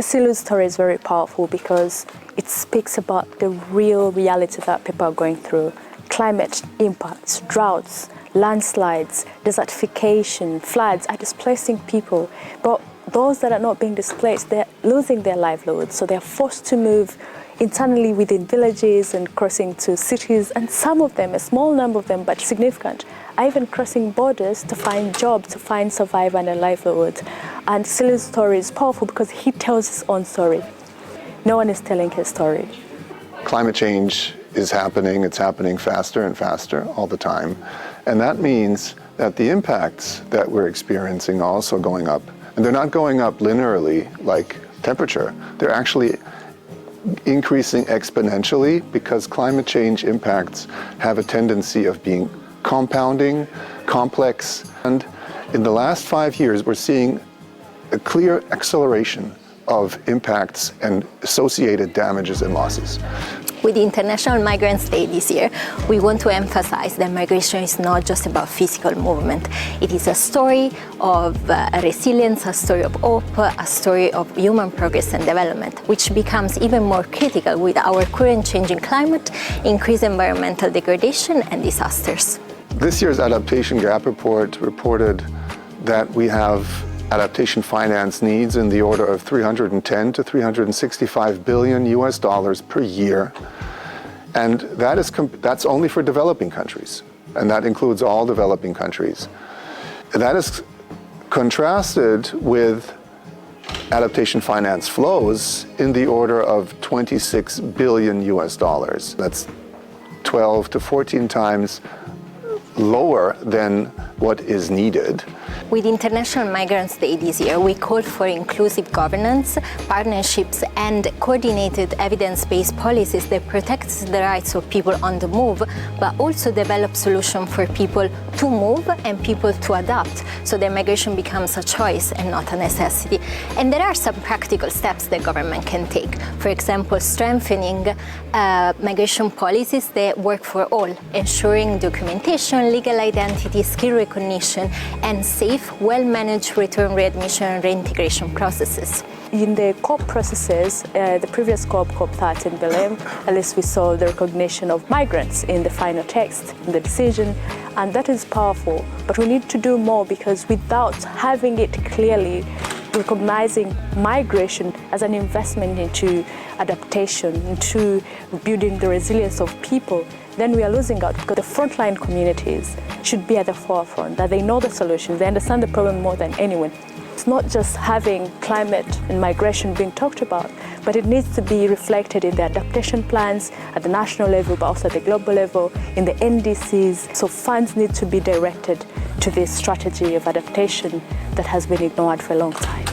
Kasilu's story is very powerful because it speaks about the real reality that people are going through. Climate impacts, droughts, landslides, desertification, floods are displacing people. But those that are not being displaced, they're losing their livelihoods. So they're forced to move internally within villages and crossing to cities. And some of them, a small number of them, but significant, are even crossing borders to find jobs, to find survival and a livelihood. And Kasilu's story is powerful because he tells his own story. No one is telling his story. Climate change is happening. It's happening faster and faster all the time. And that means that the impacts that we're experiencing are also going up. And they're not going up linearly like temperature. They're actually increasing exponentially because climate change impacts have a tendency of being compounding, complex. And in the last 5 years, we're seeing a clear acceleration of impacts and associated damages and losses. With the International Migrants' Day this year, we want to emphasize that migration is not just about physical movement. It is a story of resilience, a story of hope, a story of human progress and development, which becomes even more critical with our current changing climate, increased environmental degradation and disasters. This year's Adaptation Gap Report reported that we have adaptation finance needs in the order of 310 to 365 billion US dollars per year. And that's only for developing countries. And that includes all developing countries. That is contrasted with adaptation finance flows in the order of 26 billion US dollars. That's 12 to 14 times lower than what is needed. With International Migrants' Day this year, we called for inclusive governance, partnerships, and coordinated evidence-based policies that protect the rights of people on the move, but also develop solutions for people to move and people to adapt, so that migration becomes a choice and not a necessity. And there are some practical steps that government can take. For example, strengthening migration policies that work for all, ensuring documentation, legal identity, skill recognition, and safe, well-managed return, readmission, and reintegration processes. In the COP processes, the previous COP, COP13 Belém, at least we saw the recognition of migrants in the final text, in the decision, and that is powerful. But we need to do more because without having it clearly, recognizing migration as an investment into adaptation, into building the resilience of people, then we are losing out because the frontline communities should be at the forefront, that they know the solutions, they understand the problem more than anyone. It's not just having climate and migration being talked about, but it needs to be reflected in the adaptation plans at the national level, but also at the global level, in the NDCs. So funds need to be directed to this strategy of adaptation that has been ignored for a long time.